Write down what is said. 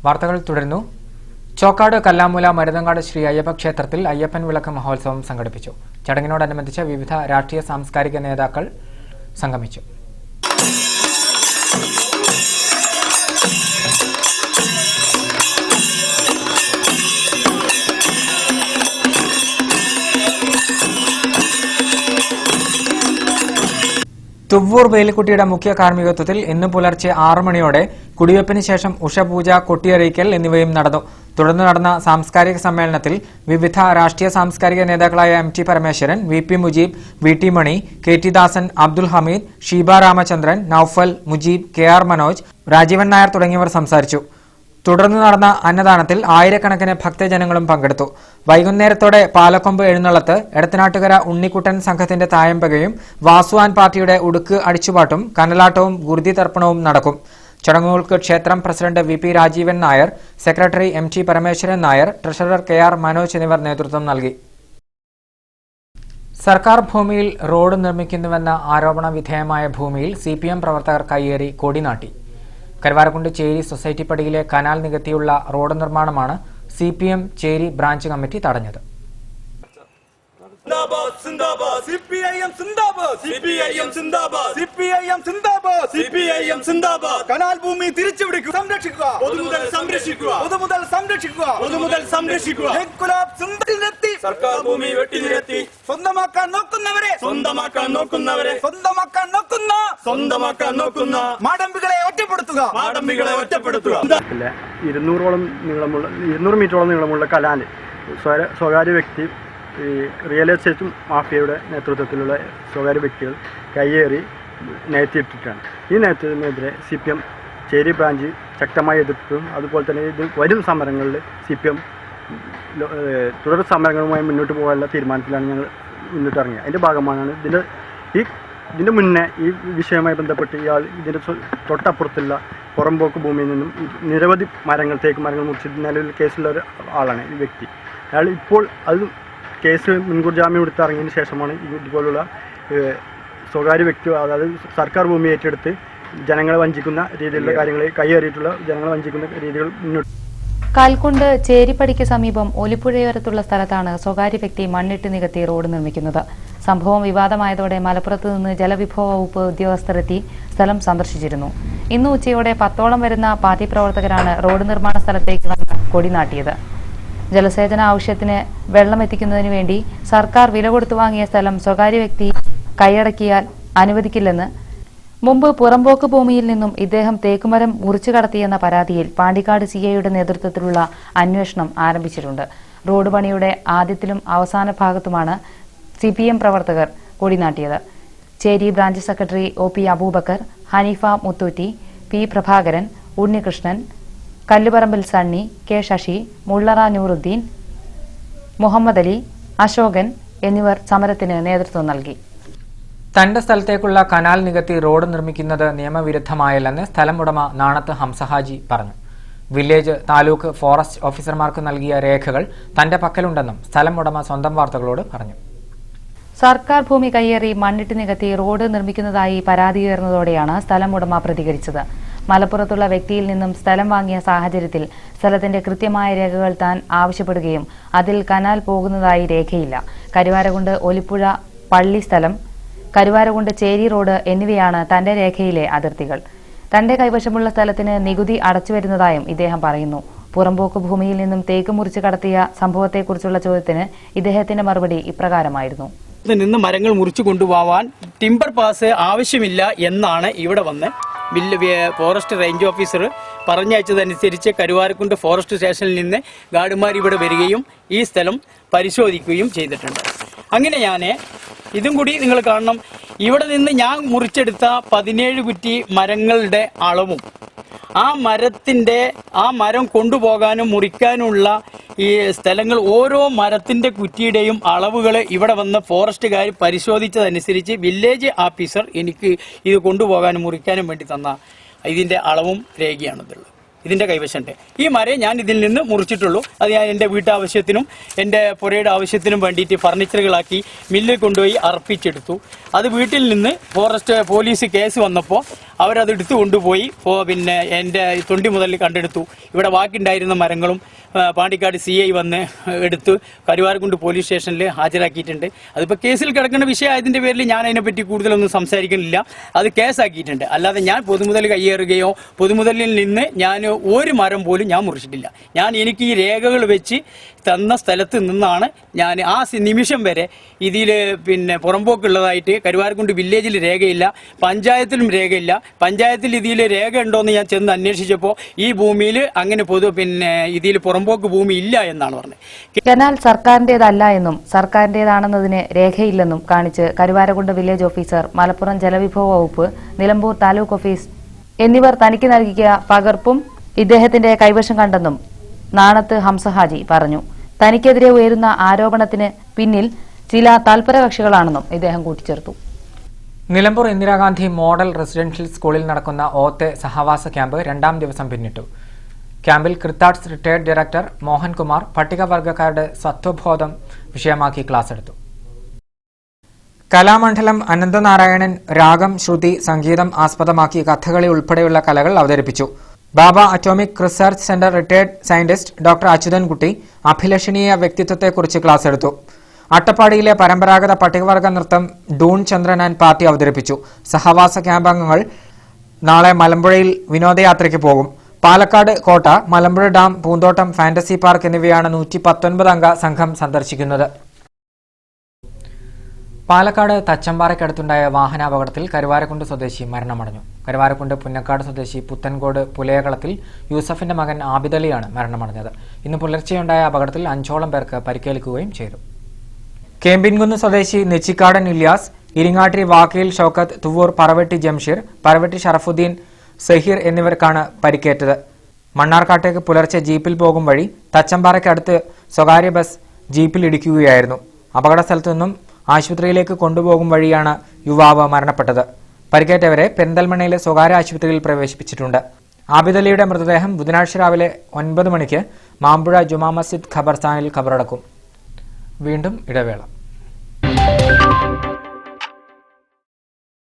വാർത്തകൾ തുടരുന്നു. ചോക്കാട് കല്ലാമൂല മരുതങ്ങാട് ശ്രീ അയ്യപ്പ ക്ഷേത്രത്തിൽ അയ്യപ്പൻ വിളക്ക് മഹോത്സവം സംഘടിപ്പിച്ചു. ചടങ്ങിനോടനുബന്ധിച്ച് വിവിധ രാഷ്ട്രീയ സാംസ്കാരിക നേതാക്കൾ സംഗമിച്ചു. തുവ്വൂർ വേലിക്കുട്ടിയുടെ മുഖ്യ കാർമ്മികത്വത്തിൽ ഇന്ന് പുലർച്ചെ 6 മണിയോടെ കുടിവെപ്പിന് ശേഷം ഉഷപൂജ, കൊട്ടിയറിയിക്കൽ എന്നിവയും നടന്നു. തുടർന്ന് നടന്ന സാംസ്കാരിക സമ്മേളനത്തിൽ വിവിധ രാഷ്ട്രീയ സാംസ്കാരിക നേതാക്കളായ MT Parameswaran, VP Mujeeb, VT മണി, KT ദാസൻ, അബ്ദുൽ ഹമീദ്, ഷീബ രാമചന്ദ്രൻ, നൌഫൽ, മുജീബ്, KR മനോജ്, രാജീവൻ നായർ തുടങ്ങിയവർ സംസാരിച്ചു. തുടർന്ന് നടന്ന അന്നദാനത്തിൽ ആയിരക്കണക്കിന് ഭക്തജനങ്ങളും പങ്കെടുത്തു. വൈകുന്നേരത്തോടെ പാലക്കൊമ്പ് എഴുന്നള്ളത്ത്, എടത്തനാട്ടുകര ഉണ്ണിക്കുട്ടൻ സംഘത്തിന്റെ തായമ്പകയും വാസുവാൻ പാർട്ടിയുടെ ഉടുക്ക് അടിച്ചുപാട്ടും കനലാട്ടവും ഗുരുതി തർപ്പണവും നടക്കും. ചടങ്ങുകൾക്ക് ക്ഷേത്രം president VP Rajeevan Nair, secretary MT Parameswaran Nair, treasurer KR Manoj എന്നിവർ നേതൃത്വം നൽകി. സർക്കാർ ഭൂമിയിൽ റോഡ് നിർമ്മിക്കുന്നുവെന്ന ആരോപണ വിധേയമായ ഭൂമിയിൽ CPM പ്രവർത്തകർ കയ്യേറി കൊടിനാട്ടി. കരുവാരക്കുണ്ട് ചേരി സൊസൈറ്റി പടിയിലെ കനാൽ നികത്തിയുള്ള റോഡ് നിർമ്മാണമാണ് CPM ചേരി ബ്രാഞ്ച് കമ്മിറ്റി തടഞ്ഞത്. കനാൽ ഭൂമി തിരിച്ചുപിടിക്കുക, സംരക്ഷിക്കുക, പൊതുമുതൽ സംരക്ഷിക്കുക. സർക്കാർ ഭൂമി വെട്ടിനിരത്തി സ്വന്തമാക്കാൻ നോക്കുന്ന മാടമ്പികളെ ഒറ്റപ്പെടുത്തുക. 200 മീറ്ററോളം നീളമുള്ള കനാൽ സ്വകാര്യ വ്യക്തി, ഈ റിയൽ എസ്റ്റേറ്റ് മാഫിയയുടെ നേതൃത്വത്തിലുള്ള സ്വകാര്യ വ്യക്തികൾ കയ്യേറി നികത്തിയിട്ടിട്ടാണ്. ഈ നികത്തിനെതിരെ CPM ചേരി ബ്രാഞ്ച് ശക്തമായി എതിർത്തും അതുപോലെ തന്നെ ഇത് വരും സമരങ്ങളിൽ CPM തുടർ സമരങ്ങളുമായി മുന്നോട്ട് പോകാനുള്ള തീരുമാനത്തിലാണ് ഞങ്ങൾ മുന്നിട്ടിറങ്ങിയത്. അതിൻ്റെ ഭാഗമാണ് ഇതിൻ്റെ മുന്നേ ഈ വിഷയവുമായി ബന്ധപ്പെട്ട് ഇയാൾ ഇതിൻ്റെ തൊട്ടപ്പുറത്തുള്ള പുറമ്പോക്ക് ഭൂമിയിൽ നിന്നും നിരവധി തേക്ക് മരങ്ങൾ മുറിച്ച് നിലവിൽ കേസുള്ള ആളാണ് ഈ വ്യക്തി. അയാൾ ഇപ്പോൾ അത് കേസ് മുൻകൂർ ജാമ്യം എടുത്ത് ഇറങ്ങിയതിന് ശേഷമാണ് ഇതുപോലുള്ള സ്വകാര്യ വ്യക്തി, അതായത് സർക്കാർ ഭൂമി ഏറ്റെടുത്ത് ജനങ്ങളെ വഞ്ചിക്കുന്ന രീതിയിലുള്ള കാര്യങ്ങൾ കൈയേറിയിട്ടുള്ള ജനങ്ങളെ വഞ്ചിക്കുന്ന രീതികൾ മുന്നോട്ട്. കാൽക്കുണ്ട് ചേരിപ്പടിക്ക് സമീപം ഒലിപ്പുഴയോരത്തുള്ള സ്ഥലത്താണ് സ്വകാര്യ വ്യക്തി മണ്ണിട്ട് നികത്തി റോഡ് നിർമ്മിക്കുന്നത്. സംഭവം വിവാദമായതോടെ മലപ്പുറത്ത് നിന്ന് ജലവിഭവ വകുപ്പ് ഉദ്യോഗസ്ഥരെത്തി സ്ഥലം സന്ദർശിച്ചിരുന്നു. ഇന്ന് ഉച്ചയോടെ 10ഓളം വരുന്ന പാർട്ടി പ്രവർത്തകരാണ് റോഡ് നിർമ്മാണ സ്ഥലത്തേക്ക് വന്ന് കൊടിനാട്ടിയത്. ജലസേചന ആവശ്യത്തിന് വെള്ളം എത്തിക്കുന്നതിന് വേണ്ടി സർക്കാർ വില കൊടുത്തു വാങ്ങിയ സ്ഥലം സ്വകാര്യ വ്യക്തി കൈയടക്കിയാൽ അനുവദിക്കില്ലെന്ന് മുമ്പ് പുറമ്പോക്ക് ഭൂമിയിൽ നിന്നും ഇദ്ദേഹം തേക്കുമരം മുറിച്ചു കടത്തിയെന്ന പരാതിയിൽ പാണ്ടിക്കാട് CIയുടെ നേതൃത്വത്തിലുള്ള അന്വേഷണം ആരംഭിച്ചിട്ടുണ്ട്. റോഡ് പണിയുടെ ആദ്യത്തിലും അവസാന ഭാഗത്തുമാണ് CPM പ്രവർത്തകർ കൊടിനാട്ടിയത്. Cheri branch secretary OP Abubakar, Haneefa Muthootti, P Prabhakaran, Unnikrishnan, Kalluparambil Sunny, K Sasi, Mullara Nooruddin, Muhammad Ali, Ashokan എന്നിവർ സമരത്തിന് നേതൃത്വം നൽകി. തന്റെ സ്ഥലത്തേക്കുള്ള കനാൽ നികത്തി റോഡ് നിർമ്മിക്കുന്നത് നിയമവിരുദ്ധമായല്ലെന്ന് സ്ഥലം ഉടമ നാണത്ത് ഹംസഹാജി പറഞ്ഞു. വില്ലേജ്, താലൂക്ക്, ഫോറസ്റ്റ് ഓഫീസർമാർക്ക് നൽകിയ രേഖകൾ തന്റെ പക്കലുണ്ടെന്നും സ്ഥലം ഉടമ സ്വന്തം വാർത്തകളോട് പറഞ്ഞു. സർക്കാർ ഭൂമി കയ്യേറി മണ്ണിട്ട് നികത്തി റോഡ് നിർമ്മിക്കുന്നതായി പരാതി ഉയർന്നതോടെയാണ് സ്ഥലം ഉടമ പ്രതികരിച്ചത്. മലപ്പുറത്തുള്ള വ്യക്തിയിൽ നിന്നും സ്ഥലം വാങ്ങിയ സാഹചര്യത്തിൽ സ്ഥലത്തിന്റെ കൃത്യമായ രേഖകൾ താൻ ആവശ്യപ്പെടുകയും അതിൽ കനാൽ പോകുന്നതായി രേഖയില്ല. കരുവാരകുണ്ട് ഒലിപ്പുഴ പള്ളി സ്ഥലം, കരുവാരകുണ്ട് ചേരി റോഡ് എന്നിവയാണ് തന്റെ രേഖയിലെ അതിർത്തികൾ. തന്റെ കൈവശമുള്ള സ്ഥലത്തിന് നികുതി അടച്ചുവരുന്നതായും ഇദ്ദേഹം പറയുന്നു. പുറമ്പോക്ക് ഭൂമിയിൽ നിന്നും തേക്ക് മുറിച്ച് കടത്തിയ സംഭവത്തെക്കുറിച്ചുള്ള ചോദ്യത്തിന് ഇദ്ദേഹത്തിന്റെ മറുപടി ഇപ്രകാരമായിരുന്നു. നിന്ന് മരങ്ങൾ മുറിച്ചു കൊണ്ടുപോവാൻ ടിമ്പർ പാസ് ആവശ്യമില്ല എന്നാണ് ഇവിടെ വന്ന് ഫോറസ്റ്റ് റേഞ്ച് ഓഫീസർ പറഞ്ഞയച്ചതനുസരിച്ച് കരുവാരക്കുണ്ട് ഫോറസ്റ്റ് സ്റ്റേഷനിൽ നിന്ന് ഗാർഡുമാർ ഇവിടെ വരികയും ഈ സ്ഥലം പരിശോധിക്കുകയും ചെയ്തിട്ടുണ്ട്. അങ്ങനെ ഞാൻ ഇതും കൂടി നിങ്ങൾ കാണണം. ഇവിടെ നിന്ന് ഞാൻ മുറിച്ചെടുത്ത 17 കുറ്റി മരങ്ങളുടെ അളവും ആ മരം കൊണ്ടുപോകാനും മുറിക്കാനുമുള്ള ഈ സ്ഥലങ്ങൾ, ഓരോ മരത്തിന്റെ കുറ്റിയുടെയും അളവുകൾ ഇവിടെ വന്ന് ഫോറസ്റ്റുകാർ പരിശോധിച്ചതനുസരിച്ച് വില്ലേജ് ഓഫീസർ എനിക്ക് ഇത് കൊണ്ടുപോകാനും മുറിക്കാനും വേണ്ടി തന്ന ഇതിന്റെ അളവും രേഖയാണിതുള്ളത്. ഇതിന്റെ കൈവശമുണ്ട്. ഈ മരം ഞാൻ ഇതിൽ നിന്ന് മുറിച്ചിട്ടുള്ളൂ. അത് ഞാൻ എൻ്റെ വീട്ടാവശ്യത്തിനും എൻ്റെ പുരയുടെ ആവശ്യത്തിനും വേണ്ടിയിട്ട് ഫർണിച്ചറുകളാക്കി മില്ലിൽ കൊണ്ടുപോയി അർപ്പിച്ചെടുത്തു. അത് വീട്ടിൽ നിന്ന് ഫോറസ്റ്റ് പോലീസ് കേസ് വന്നപ്പോൾ അവരത് എടുത്തു കൊണ്ടുപോയി പിന്നെ എൻ്റെ തൊണ്ടി മുതൽ കണ്ടെടുത്തു. ഇവിടെ ബാക്കിയുണ്ടായിരുന്ന മരങ്ങളും പാണ്ടിക്കാട് CI വന്ന് എടുത്ത് കരുവാരക്കുണ്ട് പോലീസ് സ്റ്റേഷനിൽ ഹാജരാക്കിയിട്ടുണ്ട്. അതിപ്പോൾ കേസിൽ കിടക്കുന്ന വിഷയമായതിൻ്റെ പേരിൽ ഞാൻ അതിനെപ്പറ്റി കൂടുതലൊന്നും സംസാരിക്കുന്നില്ല. അത് കേസാക്കിയിട്ടുണ്ട്. അല്ലാതെ ഞാൻ പൊതുമുതൽ കയ്യേറുകയോ പൊതുമുതലിൽ നിന്ന് ഞാൻ ഒരു മരം പോലും ഞാൻ മുറിച്ചിട്ടില്ല. എനിക്ക് ഈ രേഖകൾ വെച്ച് തന്ന സ്ഥലത്ത് നിന്നാണ് ഞാൻ ആ നിമിഷം വരെ ഇതിൽ പിന്നെ പുറമ്പോക്കുള്ളതായിട്ട് കരുവാരക്കുണ്ട് വില്ലേജിൽ രേഖയില്ല, പഞ്ചായത്തിലും രേഖയില്ല. പഞ്ചായത്തിൽ ഇതിൽ രേഖ ഉണ്ടോയെന്ന് ഞാൻ ചെന്ന് അന്വേഷിച്ചപ്പോൾ ഈ ഭൂമിയിൽ അങ്ങനെ ഇതിൽ പുറമ്പോക്ക് ഭൂമി ഇല്ല എന്നാണ് പറഞ്ഞത്. കനാൽ സർക്കാരിന്റേതല്ല എന്നും സർക്കാരിന്റേതാണെന്നതിന് രേഖയില്ലെന്നും കാണിച്ച് കരുവാരക്കുണ്ട് വില്ലേജ് ഓഫീസർ, മലപ്പുറം ജലവിഭവ വകുപ്പ്, നിലമ്പൂർ താലൂക്ക് ഓഫീസ് എന്നിവർ തനിക്ക് നൽകിയ പകർപ്പും ഇദ്ദേഹത്തിന്റെ കൈവശം കണ്ടെന്നും നാണത്ത് ഹംസഹാജി പറഞ്ഞു. തനിക്കെതിരെ ഉയരുന്ന ആരോപണത്തിന് പിന്നിൽ ചില തൽപരകക്ഷികളാണെന്നും ഇദ്ദേഹം കൂട്ടിച്ചേർത്തു. നിലമ്പൂർ ഇന്ദിരാഗാന്ധി മോഡൽ റെസിഡൻഷ്യൽ സ്കൂളിൽ നടക്കുന്ന ഓത്തെ സഹവാസ ക്യാമ്പ് 2ാം ദിവസം പിന്നിട്ടു. ക്യാമ്പിൽ ക്രിത്താർട്സ് റിട്ടയർഡ് ഡയറക്ടർ മോഹൻകുമാർ പട്ടികവർഗക്കാരുടെ സ്വത്വബോധം വിഷയമാക്കി ക്ലാസ് എടുത്തു. കലാമണ്ഡലം അനന്തനാരായണൻ രാഗം, ശ്രുതി, സംഗീതം ആസ്പദമാക്കി കഥകളി ഉൾപ്പെടെയുള്ള കലകൾ അവതരിപ്പിച്ചു. Bhabha atomic research centre retired scientist doctor Achuthankutty അഭിലഷണീയ വ്യക്തിത്വത്തെക്കുറിച്ച് ക്ലാസ് എടുത്തു. അട്ടപ്പാടിയിലെ പരമ്പരാഗത പട്ടികവർഗ നൃത്തം ഡൂൺ ചന്ദ്രൻ ആൻഡ് പാർട്ടി അവതരിപ്പിച്ചു. സഹവാസ ക്യാമ്പംഗങ്ങൾ നാളെ മലമ്പുഴയിൽ വിനോദയാത്രയ്ക്ക് പോകും. പാലക്കാട് കോട്ട, മലമ്പുഴ ഡാം, പൂന്തോട്ടം, ഫാന്റസി പാർക്ക് എന്നിവയാണ് 119 അംഗ സംഘം സന്ദർശിക്കുന്നത്. പാലക്കാട് തച്ചമ്പാറയ്ക്കടുത്തുണ്ടായ വാഹനാപകടത്തിൽ കരുവാരക്കുണ്ട് സ്വദേശി മരണമടഞ്ഞു. കരുവാരക്കുണ്ട് പുന്നക്കാട് സ്വദേശി പുത്തൻകോട് പുലയകളത്തിൽ യൂസഫിന്റെ മകൻ ആബിദലിയാണ് മരണമടഞ്ഞത്. ഇന്ന് പുലർച്ചെയുണ്ടായ അപകടത്തിൽ 5ഓളം പേർക്ക് പരിക്കേൽക്കുകയും ചെയ്തു. കേമ്പിൻകുന്ന് സ്വദേശി നെച്ചിക്കാടൻ ഇല്യാസ്, ഇരിങ്ങാട്ടിരി വാക്കയിൽ ഷൌക്കത്ത്, തുവൂർ പറവെട്ടി ജംഷീർ, പറവെട്ടി ഷറഫുദ്ദീൻ, സഹീർ എന്നിവർക്കാണ് പരിക്കേറ്റത്. മണ്ണാർക്കാട്ടേക്ക് പുലർച്ചെ ജീപ്പിൽ പോകും വഴി തച്ചമ്പാറയ്ക്കടുത്ത് സ്വകാര്യ ബസ് ജീപ്പിൽ ഇടിക്കുകയായിരുന്നു. അപകട സ്ഥലത്തു നിന്നും ആശുപത്രിയിലേക്ക് കൊണ്ടുപോകും വഴിയാണ് യുവാവ് മരണപ്പെട്ടത്. പരിക്കേറ്റവരെ പെരിന്തൽമണ്ണയിലെ സ്വകാര്യ ആശുപത്രിയിൽ പ്രവേശിപ്പിച്ചിട്ടുണ്ട്. ആബിദലിയുടെ മൃതദേഹം ബുധനാഴ്ച രാവിലെ 9 മണിക്ക് മാമ്പുഴ ജുമാ മസ്ജിദ് ഖബർസ്ഥാനിൽ ഖബറടക്കും. വീണ്ടും ഇടവേള.